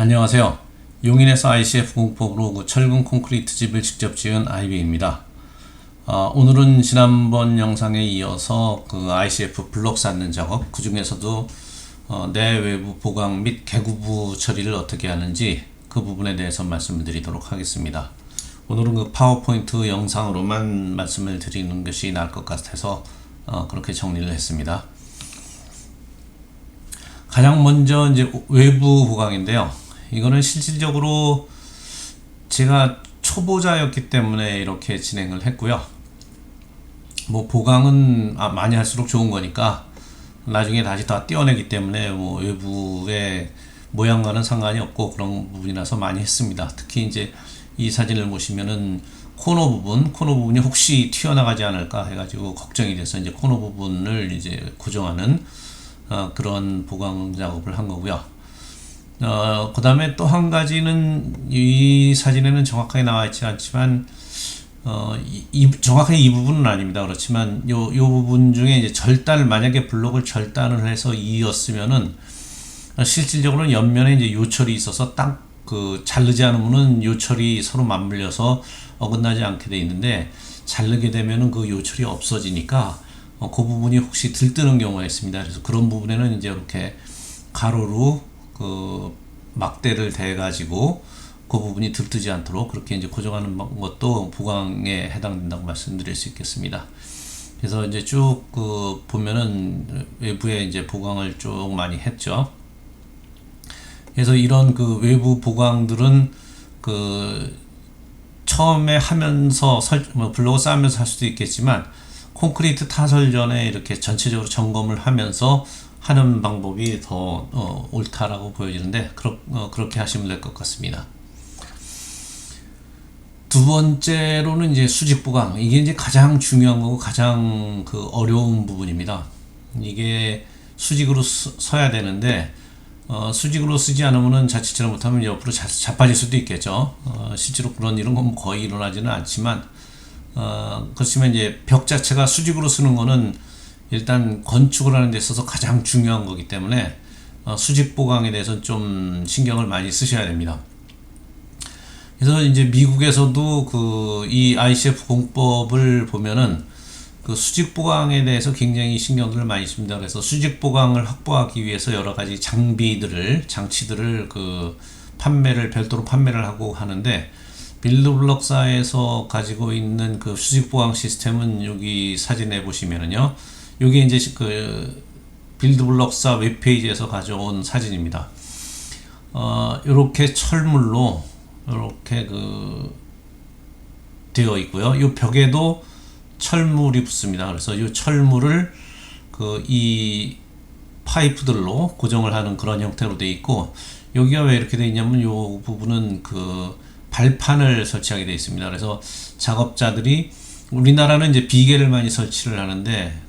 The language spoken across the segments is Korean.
안녕하세요. 용인에서 ICF 공법으로 그 철근 콘크리트 집을 직접 지은 아이비입니다. 오늘은 지난번 영상에 이어서 그 ICF 블록 쌓는 작업, 그 중에서도 내외부 보강 및 개구부 처리를 어떻게 하는지 그 부분에 대해서 말씀을 드리도록 하겠습니다. 오늘은 그 파워포인트 영상으로만 말씀을 드리는 것이 나을 것 같아서 그렇게 정리를 했습니다. 가장 먼저 이제 외부 보강인데요. 이거는 실질적으로 제가 초보자였기 때문에 이렇게 진행을 했고요. 뭐 보강은 많이 할수록 좋은 거니까 나중에 다시 다 떼어내기 때문에 뭐 외부의 모양과는 상관이 없고 그런 부분이라서 많이 했습니다. 특히 이제 이 사진을 보시면은 코너 부분이 혹시 튀어나가지 않을까 해가지고 걱정이 돼서 이제 코너 부분을 이제 고정하는 그런 보강 작업을 한 거고요. 그 다음에 또 한 가지는 이 사진에는 정확하게 나와 있지 않지만, 정확하게 이 부분은 아닙니다. 그렇지만 요 부분 중에 이제 만약에 블록을 절단을 해서 이었으면은, 실질적으로는 옆면에 이제 요철이 있어서 딱 자르지 않으면은 요철이 서로 맞물려서 어긋나지 않게 돼 있는데, 자르게 되면은 그 요철이 없어지니까, 그 부분이 혹시 들뜨는 경우가 있습니다. 그래서 그런 부분에는 이제 이렇게 가로로 막대를 대 가지고 그 부분이 들뜨지 않도록 그렇게 이제 고정하는 것도 보강에 해당된다고 말씀드릴 수 있겠습니다. 그래서 이제 쭉 보면은 외부에 이제 보강을 쭉 많이 했죠. 그래서 이런 외부 보강들은 처음에 하면서 블록을 쌓으면서 할 수도 있겠지만, 콘크리트 타설 전에 이렇게 전체적으로 점검을 하면서 하는 방법이 더 옳다라고 보여지는데, 그렇게 하시면 될 것 같습니다. 두 번째로는 이제 수직 보강. 이게 이제 가장 중요한 거고 가장 어려운 부분입니다. 이게 수직으로 서야 되는데, 수직으로 쓰지 않으면은 자칫 잘못하면 옆으로 자빠질 수도 있겠죠. 실제로 그런 일은 거의 일어나지는 않지만, 그렇지만 이제 벽 자체가 수직으로 쓰는 거는 일단 건축을 하는 데 있어서 가장 중요한 거기 때문에 수직 보강에 대해서 좀 신경을 많이 쓰셔야 됩니다. 그래서 이제 미국에서도 이 ICF 공법을 보면은 수직 보강에 대해서 굉장히 신경을 많이 씁니다. 그래서 수직 보강을 확보하기 위해서 여러 가지 장치들을 별도로 판매를 하고 하는데, 빌드블록사에서 가지고 있는 수직 보강 시스템은 여기 사진에 보시면은요, 요게 이제 빌드블록사 웹페이지에서 가져온 사진입니다. 요렇게 철물로 요렇게 되어 있고요. 요 벽에도 철물이 붙습니다. 그래서 요 철물을 이 파이프들로 고정을 하는 그런 형태로 되어 있고, 여기가 왜 이렇게 되어 있냐면 요 부분은 발판을 설치하게 되어 있습니다. 그래서 작업자들이, 우리나라는 이제 비계를 많이 설치를 하는데,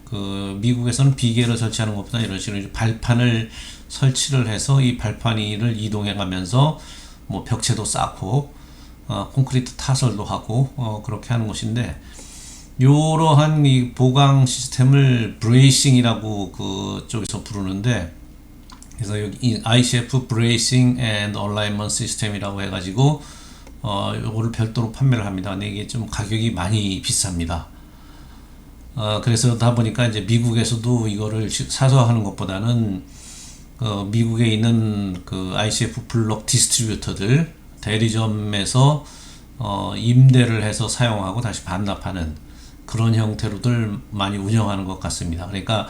미국에서는 비계를 설치하는 것보다 이런 식으로 발판을 설치를 해서 이 발판을 이동해 가면서 뭐 벽체도 쌓고 콘크리트 타설도 하고 그렇게 하는 것인데, 이러한 이 보강 시스템을 브레이싱이라고 그쪽에서 부르는데, 그래서 여기 ICF Bracing and Alignment System이라고 해가지고 요거를 별도로 판매를 합니다. 근데 이게 좀 가격이 많이 비쌉니다. 그래서 다 보니까 이제 미국에서도 이거를 사서 하는 것보다는 미국에 있는 ICF 블록 디스트리뷰터들 대리점에서 임대를 해서 사용하고 다시 반납하는 그런 형태로들 많이 운영하는 것 같습니다. 그러니까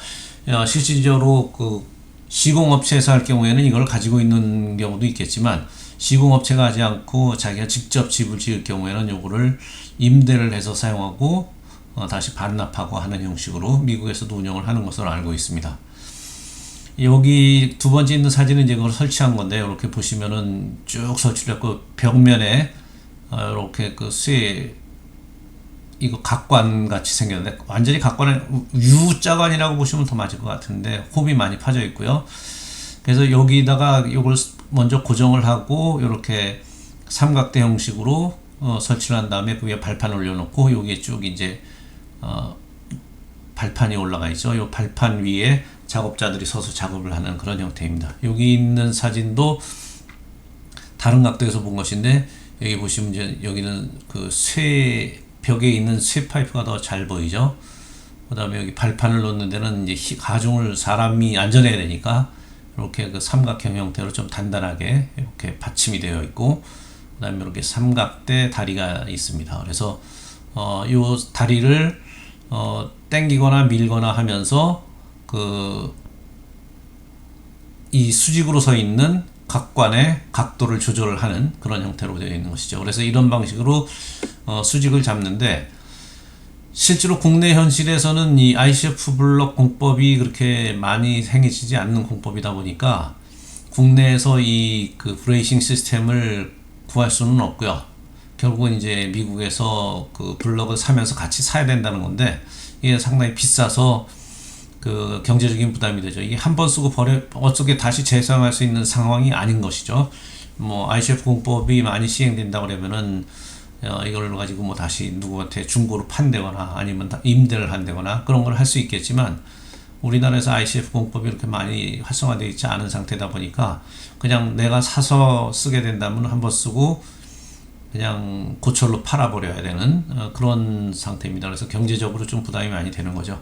실질적으로 시공업체에서 할 경우에는 이걸 가지고 있는 경우도 있겠지만, 시공업체가 하지 않고 자기가 직접 집을 지을 경우에는 요거를 임대를 해서 사용하고 다시 반납하고 하는 형식으로 미국에서도 운영을 하는 것으로 알고 있습니다. 여기 두 번째 있는 사진은 이제 그걸 설치한 건데, 이렇게 보시면은 쭉 설치를 했고, 벽면에 이렇게 이거 각관 같이 생겼는데, 완전히 각관은 U자관이라고 보시면 더 맞을 것 같은데, 홈이 많이 파져 있고요. 그래서 여기다가 이걸 먼저 고정을 하고 이렇게 삼각대 형식으로 설치를 한 다음에 그 위에 발판을 올려놓고, 여기에 쭉 이제 발판이 올라가 있죠. 이 발판 위에 작업자들이 서서 작업을 하는 그런 형태입니다. 여기 있는 사진도 다른 각도에서 본 것인데, 여기 보시면 이제 여기는 그 벽에 있는 쇠 파이프가 더 잘 보이죠. 그 다음에 여기 발판을 놓는 데는 이제 가중을 사람이 안전해야 되니까 이렇게 그 삼각형 형태로 좀 단단하게 이렇게 받침이 되어 있고, 그 다음에 이렇게 삼각대 다리가 있습니다. 그래서 요 다리를 당기거나 밀거나 하면서 이 수직으로 서 있는 각관의 각도를 조절하는 그런 형태로 되어 있는 것이죠. 그래서 이런 방식으로 수직을 잡는데, 실제로 국내 현실에서는 이 ICF 블록 공법이 그렇게 많이 행해지지 않는 공법이다 보니까 국내에서 이 그 브레이싱 시스템을 구할 수는 없고요. 결국은 이제 미국에서 그 블럭을 사면서 같이 사야 된다는 건데, 이게 상당히 비싸서 그 경제적인 부담이 되죠. 이게 한 번 쓰고 어떻게 다시 재사용할 수 있는 상황이 아닌 것이죠. 뭐 ICF 공법이 많이 시행된다 그러면은 이걸 가지고 뭐 다시 누구한테 중고로 판대거나 아니면 임대를 한다거나 그런 걸 할 수 있겠지만, 우리나라에서 ICF 공법이 이렇게 많이 활성화되어 있지 않은 상태다 보니까 그냥 내가 사서 쓰게 된다면 한 번 쓰고 그냥 고철로 팔아버려야 되는 그런 상태입니다. 그래서 경제적으로 좀 부담이 많이 되는 거죠.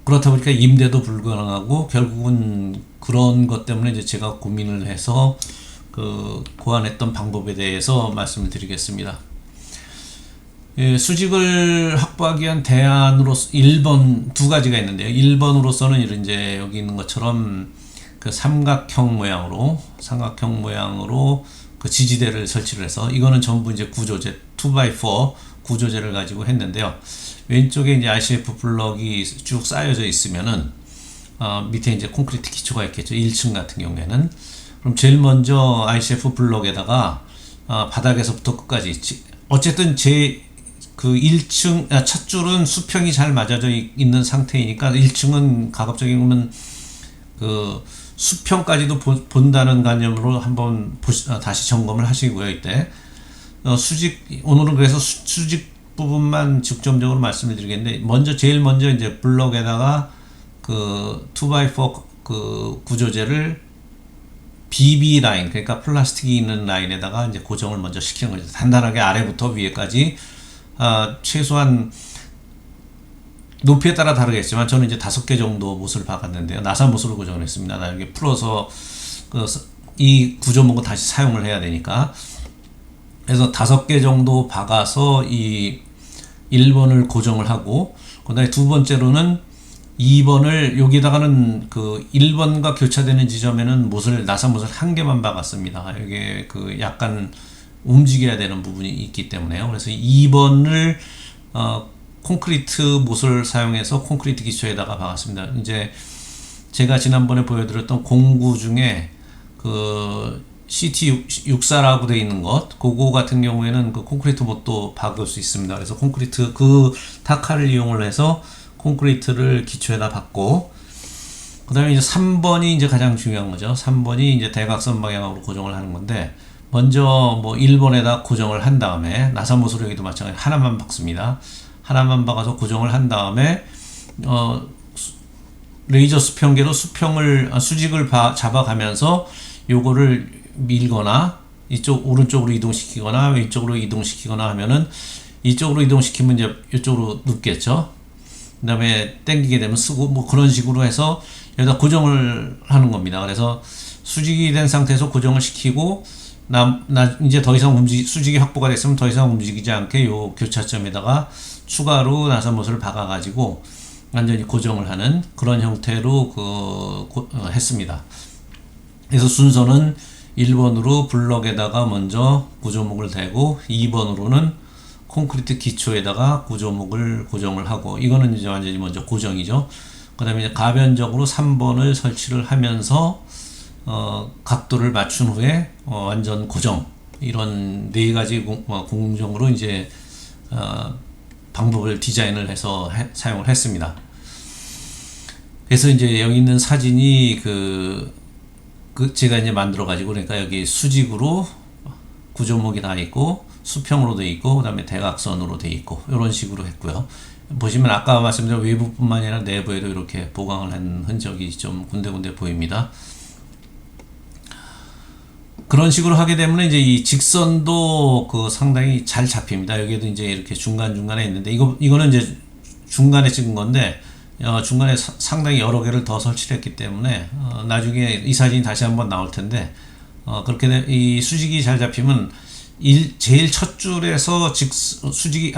그렇다 보니까 임대도 불가능하고, 결국은 그런 것 때문에 이제 제가 고민을 해서 고안했던 방법에 대해서 말씀을 드리겠습니다. 예, 수직을 확보하기 위한 대안으로서 1번 두 가지가 있는데요. 1번으로서는 이제 여기 있는 것처럼 그 삼각형 모양으로 그 지지대를 설치를 해서, 이거는 전부 이제 구조재 2x4 구조재를 가지고 했는데요. 왼쪽에 이제 RCF 블럭이 쭉 쌓여져 있으면은 밑에 이제 콘크리트 기초가 있겠죠. 1층 같은 경우에는. 그럼 제일 먼저 ICF 블럭에다가 바닥에서부터 끝까지, 어쨌든 그 1층 첫 줄은 수평이 잘 맞아져 있는 상태이니까 1층은 가급적이면 그 수평까지도 본다는 관념으로 한번 다시 점검을 하시고요. 이때 오늘은 그래서 수직 부분만 중점적으로 말씀을 드리겠는데, 제일 먼저 이제 블럭에다가 그 2x4 그 구조재를 BB 라인, 그러니까 플라스틱이 있는 라인에다가 이제 고정을 먼저 시키는 거죠. 단단하게 아래부터 위에까지. 최소한 높이에 따라 다르겠지만 저는 이제 5개 정도 못을 박았는데요. 나사 못으로 고정을 했습니다. 나 여기 풀어서 이 구조목은 다시 사용을 해야 되니까. 그래서 5개 정도 박아서 이 1번을 고정을 하고, 그 다음에 두 번째로는 2번을 여기다가는 그 1번과 교차되는 지점에는 나사못을 1개만 박았습니다. 이게 그 약간 움직여야 되는 부분이 있기 때문에요. 그래서 2번을 콘크리트 못을 사용해서 콘크리트 기초에다가 박았습니다. 이제 제가 지난번에 보여드렸던 공구 중에 그 CT64라고 되어 있는 것, 그거 같은 경우에는 그 콘크리트 못도 박을 수 있습니다. 그래서 콘크리트 그 타카를 이용을 해서 콘크리트를 기초에다 박고, 그 다음에 이제 3번이 이제 가장 중요한 거죠. 3번이 이제 대각선 방향으로 고정을 하는 건데, 먼저 뭐 1번에다 고정을 한 다음에 나사못으로 여기도 마찬가지 하나만 박습니다. 하나만 박아서 고정을 한 다음에 레이저 수평계로 수직을 잡아가면서 요거를 밀거나 오른쪽으로 이동시키거나 왼쪽으로 이동시키거나 하면은, 이쪽으로 이동시키면 이제 이쪽으로 눕겠죠. 그 다음에 당기게 되면 쓰고, 뭐 그런 식으로 해서 여기다 고정을 하는 겁니다. 그래서 수직이 된 상태에서 고정을 시키고, 이제 더 이상 수직이 확보가 됐으면 더 이상 움직이지 않게 요 교차점에다가 추가로 나사못을 박아가지고 완전히 고정을 하는 그런 형태로 했습니다. 그래서 순서는 1번으로 블럭에다가 먼저 구조목을 대고, 2번으로는 콘크리트 기초에다가 구조목을 고정을 하고, 이거는 이제 완전히 먼저 고정이죠. 그 다음에 이제 가변적으로 3번을 설치를 하면서 각도를 맞춘 후에 완전 고정, 이런 4가지 공정으로 이제 방법을 디자인을 해서 사용을 했습니다. 그래서 이제 여기 있는 사진이 제가 이제 만들어 가지고, 그러니까 여기 수직으로 구조목이 다 있고 수평으로 돼 있고 그 다음에 대각선으로 돼 있고 이런 식으로 했고요. 보시면 아까 말씀드린 외부뿐만 아니라 내부에도 이렇게 보강을 한 흔적이 좀 군데군데 보입니다. 그런 식으로 하게 되면 이제 이 직선도 그 상당히 잘 잡힙니다. 여기에도 이제 이렇게 중간중간에 있는데 이거는 이제 중간에 찍은 건데 중간에 상당히 여러 개를 더 설치를 했기 때문에 나중에 이 사진이 다시 한번 나올 텐데 그렇게 이 수직이 잘 잡히면 제일 첫 줄에서 수직이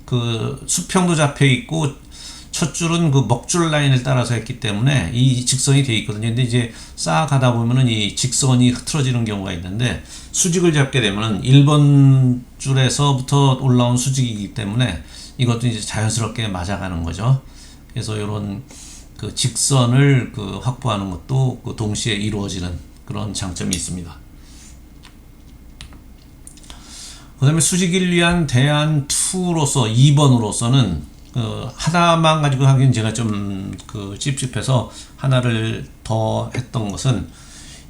그 수평도 잡혀 있고 첫 줄은 그 먹줄 라인을 따라서 했기 때문에 이 직선이 되어 있거든요. 근데 이제 쌓아가다 보면은 이 직선이 흐트러지는 경우가 있는데 수직을 잡게 되면은 1번 줄에서부터 올라온 수직이기 때문에 이것도 이제 자연스럽게 맞아가는 거죠. 그래서 이런 그 직선을 그 확보하는 것도 그 동시에 이루어지는 그런 장점이 있습니다. 그 다음에 수직을 위한 대안 2로서 2번으로서는 하나만 가지고 하기엔 제가 좀 그 찝찝해서 하나를 더 했던 것은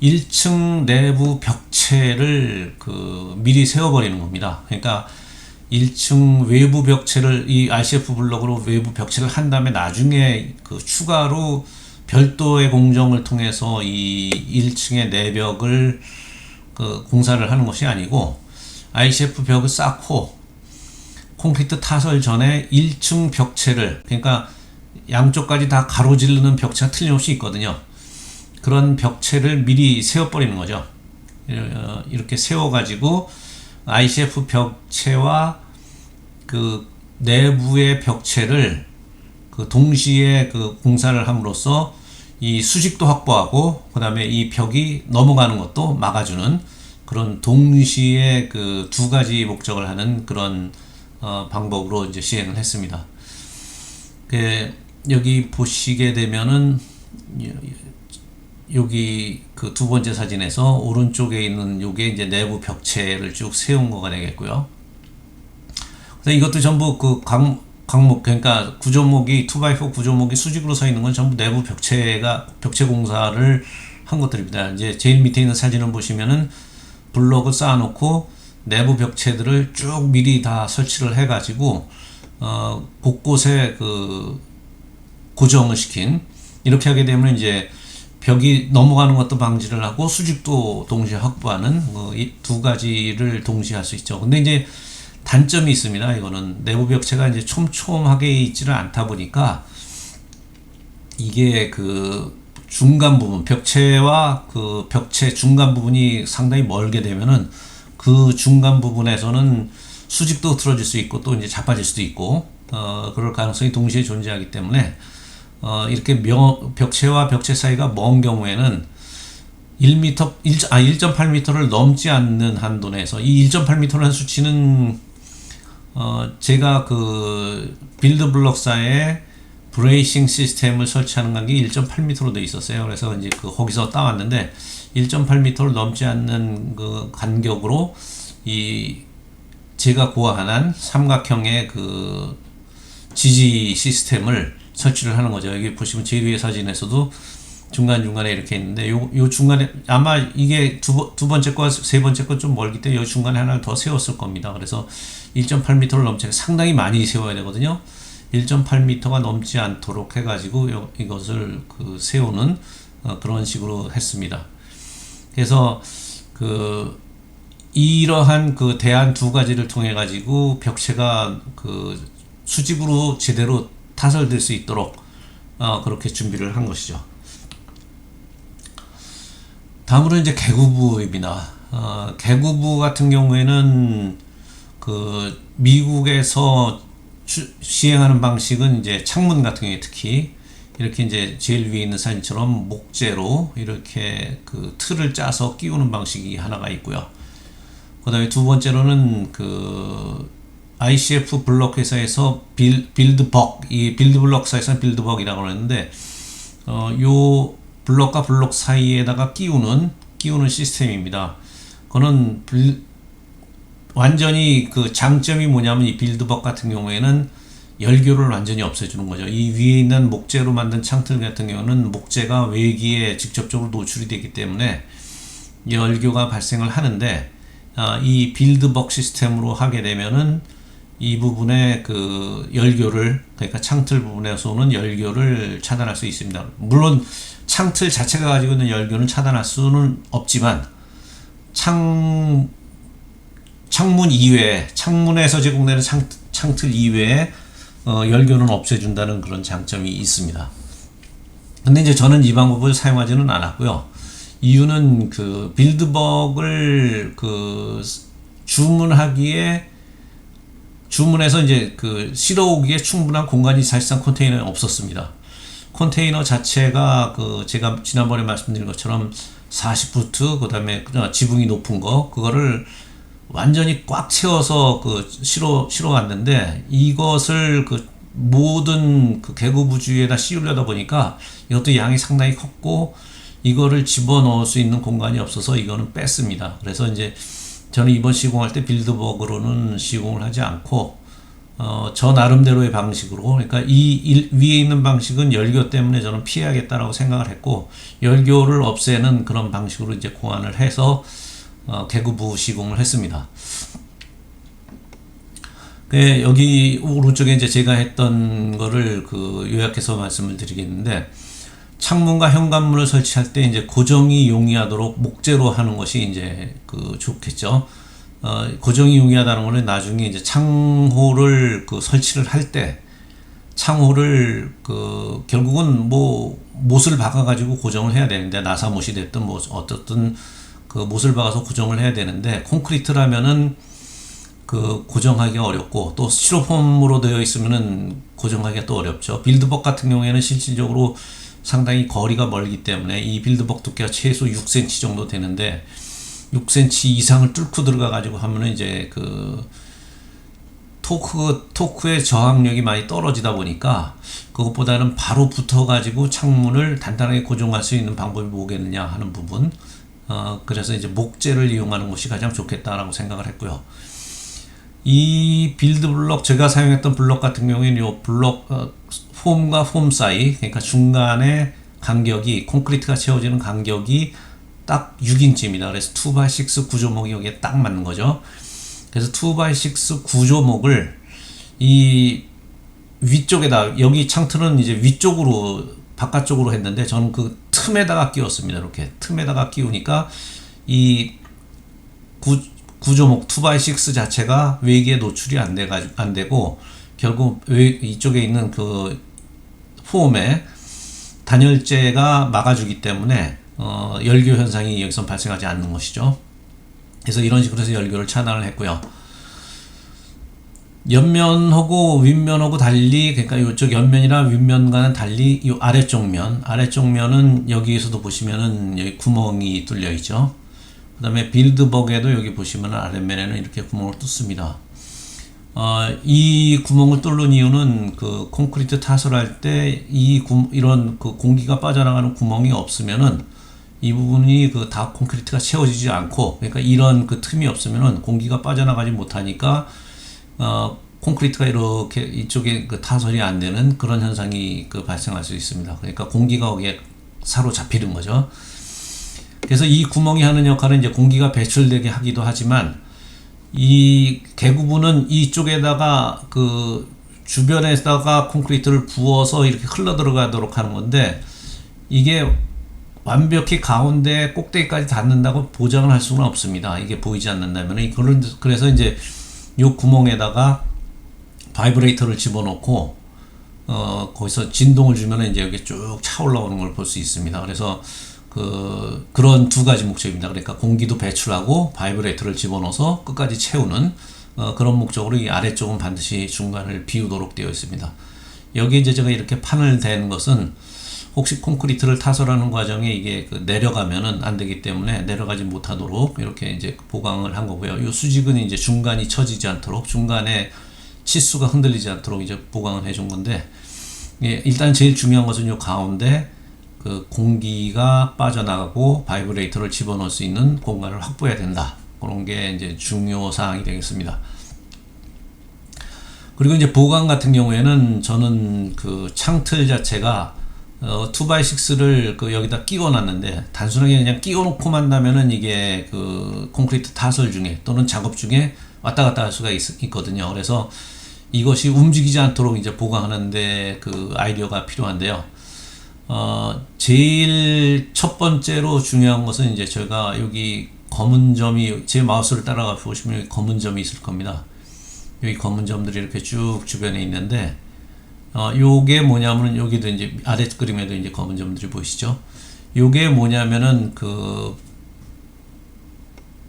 1층 내부 벽체를 그 미리 세워버리는 겁니다. 그러니까 1층 외부 벽체를 이 RCF 블록으로 외부 벽체를 한 다음에 나중에 그 추가로 별도의 공정을 통해서 이 1층의 내벽을 그 공사를 하는 것이 아니고 RCF 벽을 쌓고 콘크리트 타설 전에 1층 벽체를, 그러니까 양쪽까지 다 가로지르는 벽체가 틀림없이 있거든요. 그런 벽체를 미리 세워버리는 거죠. 이렇게 세워가지고 ICF 벽체와 그 내부의 벽체를 그 동시에 그 공사를 함으로써 이 수직도 확보하고 그 다음에 이 벽이 넘어가는 것도 막아주는 그런 동시에 그 두 가지 목적을 하는 그런 방법으로 이제 시행을 했습니다. 여기 보시게 되면은 여기 그 두 번째 사진에서 오른쪽에 있는 요게 이제 내부 벽체를 쭉 세운 거가 되겠고요. 이것도 전부 그 강목, 그러니까 구조목이 2x4 구조목이 수직으로 서 있는 건 전부 내부 벽체 공사를 한 것들입니다. 이제 제일 밑에 있는 사진을 보시면은 블록을 쌓아놓고 내부 벽체들을 쭉 미리 다 설치를 해가지고 곳곳에 그 고정을 시킨, 이렇게 하게 되면 이제 벽이 넘어가는 것도 방지를 하고 수직도 동시에 확보하는 이 두 가지를 동시에 할 수 있죠. 근데 이제 단점이 있습니다. 이거는 내부 벽체가 이제 촘촘하게 있지를 않다 보니까 이게 그 중간 부분, 벽체와 그 벽체 중간 부분이 상당히 멀게 되면은 그 중간 부분에서는 수직도 틀어질 수 있고 또 이제 자빠질 수도 있고 그럴 가능성이 동시에 존재하기 때문에 이렇게 벽체와 벽체 사이가 먼 경우에는 1.8m를 넘지 않는 한도 내에서, 이 1.8m라는 수치는 제가 그 빌드 블록사에 브레이싱 시스템을 설치하는 간격이 1.8m로 되어 있었어요. 그래서 이제 거기서 따왔는데 1.8m를 넘지 않는 그 간격으로 이 제가 고안한 삼각형의 그 지지 시스템을 설치를 하는 거죠. 여기 보시면 제일 위의 사진에서도 중간중간에 이렇게 있는데 요 중간에 아마 이게 두 번째 거 세 번째 거 좀 멀기 때문에 요 중간에 하나를 더 세웠을 겁니다. 그래서 1.8m를 넘지, 상당히 많이 세워야 되거든요. 1.8m가 넘지 않도록 해가지고 이것을 그 세우는 그런 식으로 했습니다. 그래서 이러한 그 대안 두 가지를 통해 가지고 벽체가 그 수직으로 제대로 타설될 수 있도록 그렇게 준비를 한 것이죠. 다음으로 이제 개구부입니다. 개구부 같은 경우에는 그 미국에서 시행하는 방식은 이제 창문 같은 경우에 특히 이렇게 이제 제일 위에 있는 사진처럼 목재로 이렇게 그 틀을 짜서 끼우는 방식이 하나가 있고요. 그 다음에 두 번째로는 그 ICF 블록 회사에서 빌드벅, 이 빌드블록사에서는 빌드벅이라고 하는데 요 블록과 블록 사이에다가 끼우는 시스템입니다. 그거는 완전히 그 장점이 뭐냐면 이 빌드벅 같은 경우에는 열교를 완전히 없애주는 거죠. 이 위에 있는 목재로 만든 창틀 같은 경우는 목재가 외기에 직접적으로 노출이 되기 때문에 열교가 발생을 하는데 이 빌드벅 시스템으로 하게 되면은 이 부분에 그 열교를, 그러니까 창틀 부분에서 오는 열교를 차단할 수 있습니다. 물론 창틀 자체가 가지고 있는 열교는 차단할 수는 없지만 창문 이외에, 창문에서 제공되는 창틀 이외에 열교는 없애준다는 그런 장점이 있습니다. 근데 이제 저는 이 방법을 사용하지는 않았고요. 이유는 그 빌드벅을 그 주문해서 이제 그 실어오기에 충분한 공간이 사실상 컨테이너에 없었습니다. 컨테이너 자체가 그 제가 지난번에 말씀드린 것처럼 40부트, 그 다음에 지붕이 높은 그거를 완전히 꽉 채워서 그 실어 왔는데, 이것을 그 모든 그 계구부 주위에다 씌우려다 보니까 이것도 양이 상당히 컸고, 이거를 집어넣을 수 있는 공간이 없어서 이거는 뺐습니다. 그래서 이제 저는 이번 시공할 때 빌드벅으로는 시공을 하지 않고, 저 나름대로의 방식으로, 그러니까 위에 있는 방식은 열교 때문에 저는 피해야겠다라고 생각을 했고, 열교를 없애는 그런 방식으로 이제 고안을 해서 계구부 시공을 했습니다. 여기 오른쪽에 이제 제가 했던 거를 그 요약해서 말씀을 드리겠는데, 창문과 현관문을 설치할 때 이제 고정이 용이하도록 목재로 하는 것이 이제 그 좋겠죠. 고정이 용이하다는 거는 나중에 이제 창호를 그 설치를 할 때, 창호를 그 결국은 뭐 못을 박아가지고 고정을 해야 되는데, 나사못이 됐든 뭐 어떻든 그 못을 박아서 고정을 해야 되는데, 콘크리트라면은 그 고정하기가 어렵고, 또 스티로폼으로 되어 있으면은 고정하기가 또 어렵죠. 빌드벅 같은 경우에는 실질적으로 상당히 거리가 멀기 때문에 이 빌드벅 두께가 최소 6cm 정도 되는데, 6cm 이상을 뚫고 들어가 가지고 하면은 이제 그 토크의 저항력이 많이 떨어지다 보니까, 그것보다는 바로 붙어 가지고 창문을 단단하게 고정할 수 있는 방법이 뭐겠느냐 하는 부분. 그래서 이제 목재를 이용하는 것이 가장 좋겠다라고 생각을 했고요. 이 빌드블럭, 제가 사용했던 블럭 같은 경우에는 이 블럭 폼과 폼 사이, 그러니까 중간에 간격이, 콘크리트가 채워지는 간격이 딱 6인치입니다. 그래서 2x6 구조목이 여기에 딱 맞는 거죠. 그래서 2x6 구조목을 이 위쪽에다, 여기 창틀은 이제 위쪽으로, 바깥쪽으로 했는데, 저는 그 틈에다가 끼웠습니다. 이렇게 틈에다가 끼우니까 이 구조목 2x6 자체가 외기에 노출이 안 되고, 결국 이쪽에 있는 그 폼에 단열재가 막아주기 때문에 열교 현상이 여기서 발생하지 않는 것이죠. 그래서 이런 식으로 해서 열교를 차단을 했고요. 옆면하고 윗면하고 달리, 그러니까 이쪽 옆면이랑 윗면과는 달리 이 아래쪽 면은 여기에서도 보시면은 여기 구멍이 뚫려 있죠. 그 다음에 빌드벅에도 여기 보시면은 아랫면에는 이렇게 구멍을 뚫습니다. 이 구멍을 뚫는 이유는 그 콘크리트 타설할 때 이런 그 공기가 빠져나가는 구멍이 없으면은, 이 부분이 그 다 콘크리트가 채워지지 않고, 그러니까 이런 그 틈이 없으면은 공기가 빠져나가지 못하니까 콘크리트가 이렇게 이쪽에 그 타설이 안 되는 그런 현상이 그 발생할 수 있습니다. 그러니까 공기가 거기에 사로잡히는 거죠. 그래서 이 구멍이 하는 역할은 이제 공기가 배출되게 하기도 하지만, 이 계구부는 이쪽에다가 그 주변에다가 콘크리트를 부어서 이렇게 흘러 들어가도록 하는 건데, 이게 완벽히 가운데 꼭대기까지 닿는다고 보장을 할 수는 없습니다. 이게 보이지 않는다면. 그래서 이제 이 구멍에다가 바이브레이터를 집어넣고 거기서 진동을 주면 이제 여기 쭉 차 올라오는 걸 볼 수 있습니다. 그래서 그런 두 가지 목적입니다. 그러니까 공기도 배출하고 바이브레이터를 집어넣어서 끝까지 채우는 그런 목적으로 이 아래쪽은 반드시 중간을 비우도록 되어 있습니다. 여기 이제 제가 이렇게 판을 댄 것은, 혹시 콘크리트를 타설하는 과정에 이게 내려가면은 안 되기 때문에 내려가지 못하도록 이렇게 이제 보강을 한 거고요. 이 수직은 이제 중간이 처지지 않도록, 중간에 치수가 흔들리지 않도록 이제 보강을 해준 건데, 예, 일단 제일 중요한 것은 이 가운데 그 공기가 빠져나가고 바이브레이터를 집어넣을 수 있는 공간을 확보해야 된다. 그런 게 이제 중요 사항이 되겠습니다. 그리고 이제 보강 같은 경우에는 저는 그 창틀 자체가 2x6를 그 여기다 끼워 놨는데, 단순하게 그냥 끼워 놓고만 나면은 이게 그 콘크리트 타설 중에 또는 작업 중에 왔다 갔다 할 수가 있거든요. 그래서 이것이 움직이지 않도록 이제 보강하는데 그 아이디어가 필요한데요. 제일 첫 번째로 중요한 것은 이제 제가 여기 검은 점이 제 마우스를 따라가 보시면 여기 검은 점이 있을 겁니다. 여기 검은 점들이 이렇게 쭉 주변에 있는데 요게 뭐냐면은 여기도 이제 아래 그림에도 이제 검은 점들이 보이시죠? 요게 뭐냐면은 그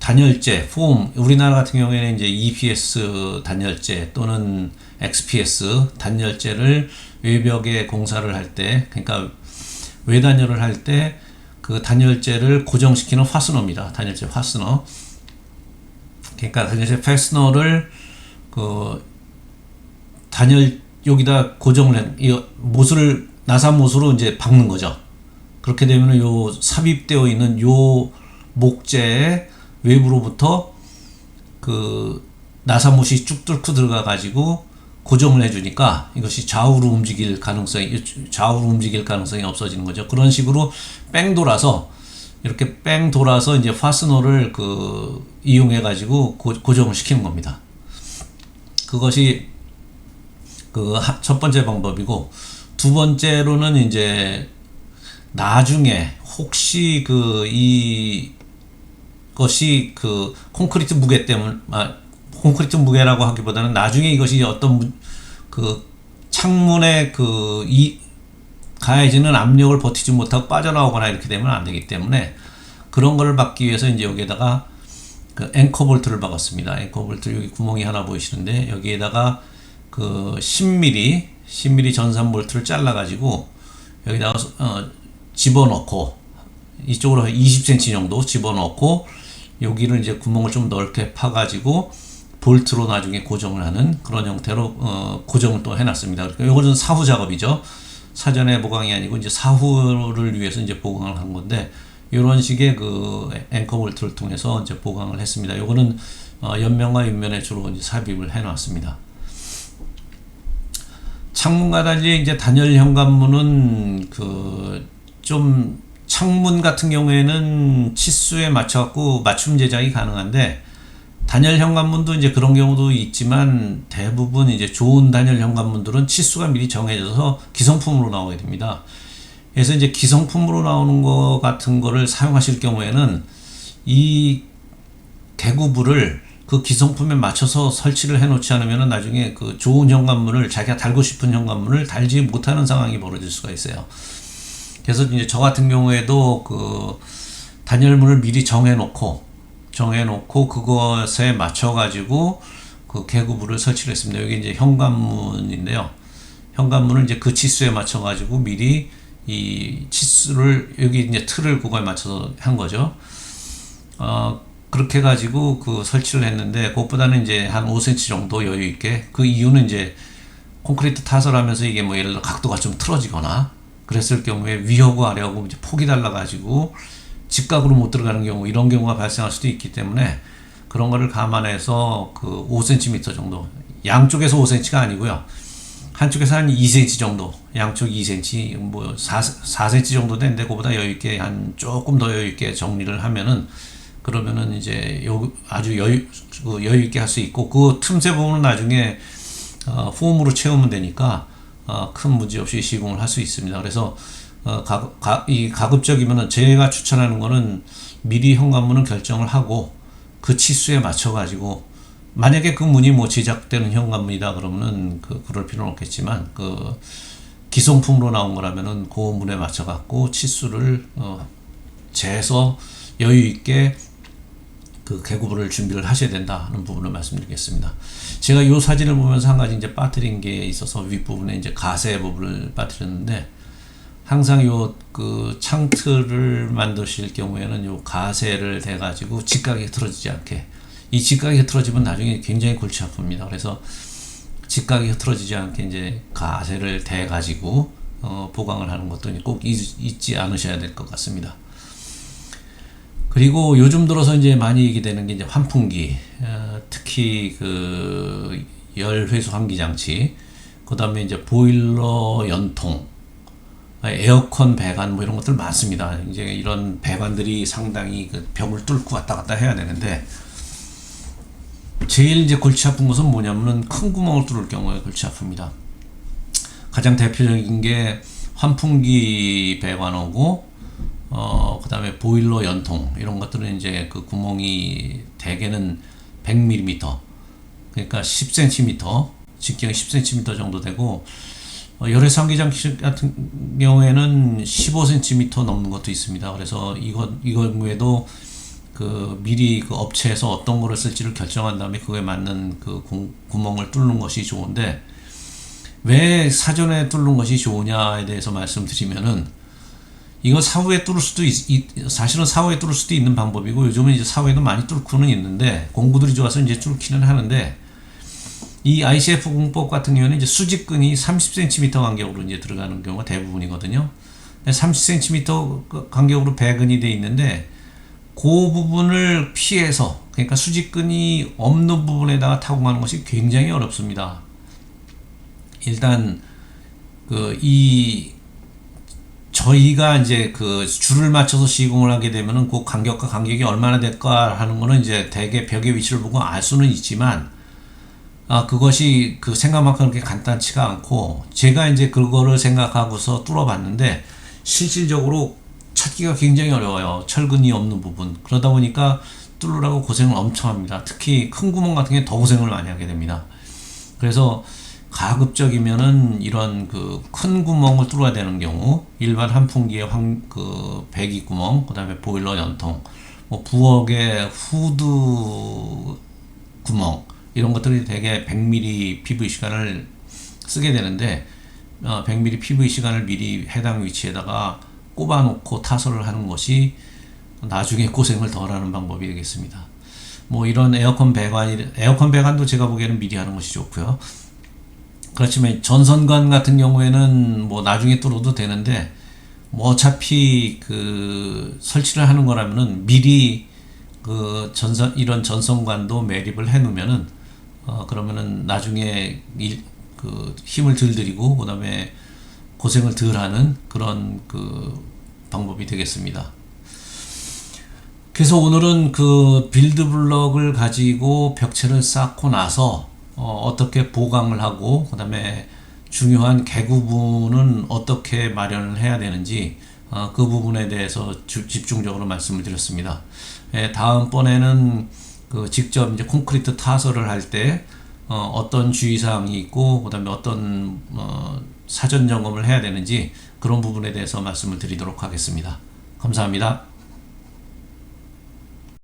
단열재 폼, 우리나라 같은 경우에는 이제 EPS 단열재 또는 XPS 단열재를 외벽에 공사를 할 때, 그러니까 외단열을 할 때 그 단열재를 고정시키는 파스너입니다. 단열재 파스너. 그러니까 단열재 파스너를 그 단열 여기다 고정을 해, 이 못을 나사 못으로 이제 박는 거죠. 그렇게 되면 요 삽입되어 있는 요 목재의 외부로부터 그 나사못이 쭉 뚫고 들어가 가지고 고정을 해주니까 이것이 좌우로 움직일 가능성이 없어지는 거죠. 그런 식으로 뺑 돌아서 이렇게 뺑 돌아서 이제 파스너를 그 이용해 가지고 고정을 시키는 겁니다. 그것이 그 첫 번째 방법이고, 두 번째로는 이제 나중에 혹시 그 이것이 그 콘크리트 무게 때문에 콘크리트 무게라고 하기보다는 나중에 이것이 어떤 그 창문에 그 가해지는 압력을 버티지 못하고 빠져나오거나 이렇게 되면 안 되기 때문에 그런 거를 막기 위해서 이제 여기에다가 그 앵커 볼트를 박았습니다. 앵커 볼트 여기 구멍이 하나 보이시는데 여기에다가 그 10mm 전산 볼트를 잘라 가지고 여기다가 집어넣고 이쪽으로 20cm 정도 집어넣고 여기를 이제 구멍을 좀 넓게 파 가지고 볼트로 나중에 고정을 하는 그런 형태로 고정을 또 해놨습니다. 그러니까 이거는 사후 작업이죠. 사전에 보강이 아니고 이제 사후를 위해서 이제 보강을 한 건데, 이런 식의 그 앵커 볼트를 통해서 이제 보강을 했습니다. 이거는 옆면과 옆면에 주로 이제 삽입을 해놨습니다. 창문과 달리 이제 단열 현관문은 그 좀 창문 같은 경우에는 치수에 맞춰 갖고 맞춤 제작이 가능한데, 단열 현관문도 이제 그런 경우도 있지만 대부분 이제 좋은 단열 현관문들은 치수가 미리 정해져서 기성품으로 나오게 됩니다. 그래서 이제 기성품으로 나오는 거 같은 거를 사용하실 경우에는 이 개구부를 그 기성품에 맞춰서 설치를 해 놓지 않으면 나중에 그 좋은 현관문을 자기가 달고 싶은 현관문을 달지 못하는 상황이 벌어질 수가 있어요. 그래서 이제 저 같은 경우에도 그 단열문을 미리 정해놓고 그것에 맞춰가지고 그 개구부를 설치를 했습니다. 여기 이제 현관문인데요. 현관문을 이제 그 치수에 맞춰가지고 미리 이 치수를 여기 이제 틀을 그거에 맞춰서 한 거죠. 그렇게 해가지고 그 설치를 했는데 그것보다는 이제 한 5cm 정도 여유 있게, 그 이유는 이제 콘크리트 타설하면서 이게 뭐 예를 들어 각도가 좀 틀어지거나 그랬을 경우에 위하고 아래하고 이제 폭이 달라가지고 직각으로 못 들어가는 경우, 이런 경우가 발생할 수도 있기 때문에 그런 거를 감안해서 그 5cm 정도, 양쪽에서 5cm가 아니고요, 한쪽에서 한 2cm 정도, 양쪽 2cm 뭐 4cm 정도 되는데 그보다 여유 있게 한 조금 더 여유 있게 정리를 하면은, 그러면은 이제 아주 여유 있게 할 수 있고, 그 틈새 부분은 나중에 폼으로 채우면 되니까 큰 문제 없이 시공을 할 수 있습니다. 그래서 이 가급적이면은 제가 추천하는 거는 미리 현관문은 결정을 하고 그 치수에 맞춰 가지고, 만약에 그 문이 뭐 제작되는 현관문이다 그러면은 그럴 필요는 없겠지만, 그 기성품으로 나온 거라면은 그 문에 맞춰 갖고 치수를 재서 여유 있게 그 개구부를 준비를 하셔야 된다는 부분을 말씀드리겠습니다. 제가 이 사진을 보면서 한 가지 이제 빠뜨린 게 있어서 윗부분에 이제 가세 부분을 빠뜨렸는데, 항상 요 그 창틀을 만드실 경우에는 요 가세를 대 가지고 직각이 틀어지지 않게, 이 직각이 틀어지면 나중에 굉장히 골치 아픕니다. 그래서 직각이 틀어지지 않게 이제 가세를 대 가지고 보강을 하는 것도 꼭 잊지 않으셔야 될 것 같습니다. 그리고 요즘 들어서 이제 많이 얘기되는 게 이제 환풍기, 특히 그 열회수 환기 장치, 그 다음에 이제 보일러 연통, 에어컨 배관 뭐 이런 것들 많습니다. 이제 이런 배관들이 상당히 그 벽을 뚫고 왔다 갔다 해야 되는데, 제일 이제 골치 아픈 것은 뭐냐면은 큰 구멍을 뚫을 경우에 골치 아픕니다. 가장 대표적인 게 환풍기 배관하고 그 다음에 보일러 연통 이런 것들은 이제 그 구멍이 대개는 100mm 그러니까 10cm 직경이 10cm 정도 되고 열애상기장 같은 경우에는 15cm 넘는 것도 있습니다. 그래서 이거 외에도 그 미리 그 업체에서 어떤 거를 쓸지를 결정한 다음에 그거에 맞는 그 구멍을 뚫는 것이 좋은데 왜 사전에 뚫는 것이 좋으냐에 대해서 말씀드리면은 이거 사후에 뚫을 수도 사실은 사후에 뚫을 수도 있는 방법이고 요즘은 이제 사후에도 많이 뚫고는 있는데 공구들이 좋아서 이제 뚫기는 하는데 이 ICF 공법 같은 경우는 이제 수직근이 30cm 간격으로 이제 들어가는 경우가 대부분이거든요. 30cm 간격으로 배근이 돼 있는데 그 부분을 피해서 그러니까 수직근이 없는 부분에다가 타공하는 것이 굉장히 어렵습니다. 일단 저희가 이제 그 줄을 맞춰서 시공을 하게 되면은 그 간격과 간격이 얼마나 될까 하는 거는 이제 대개 벽의 위치를 보고 알 수는 있지만 그것이 그 생각만큼 그렇게 간단치가 않고 제가 이제 그거를 생각하고서 뚫어봤는데 실질적으로 찾기가 굉장히 어려워요. 철근이 없는 부분. 그러다 보니까 뚫으라고 고생을 엄청 합니다. 특히 큰 구멍 같은 게 더 고생을 많이 하게 됩니다. 그래서 가급적이면은 이런 그 큰 구멍을 뚫어야 되는 경우 일반 환풍기의 그 배기 구멍, 그 다음에 보일러 연통, 뭐 부엌의 후드 구멍 이런 것들이 대개 100mm PVC관을 쓰게 되는데 100mm PVC관을 미리 해당 위치에다가 꼽아 놓고 타설을 하는 것이 나중에 고생을 덜하는 방법이 되겠습니다. 뭐 이런 에어컨 배관도 제가 보기에는 미리 하는 것이 좋고요. 그렇지만 전선관 같은 경우에는 뭐 나중에 뚫어도 되는데 뭐 어차피 그 설치를 하는 거라면은 미리 그 이런 전선관도 매립을 해 놓으면은 그러면은 나중에 그 힘을 덜 들이고 그다음에 고생을 덜 하는 그런 그 방법이 되겠습니다. 그래서 오늘은 그 빌드 블럭을 가지고 벽체를 쌓고 나서 어떻게 보강을 하고 그 다음에 중요한 개구부는 어떻게 마련을 해야 되는지 그 부분에 대해서 집중적으로 말씀을 드렸습니다. 다음번에는 그 직접 이제 콘크리트 타설을 할 때 어떤 주의사항이 있고 그 다음에 어떤 사전 점검을 해야 되는지 그런 부분에 대해서 말씀을 드리도록 하겠습니다. 감사합니다.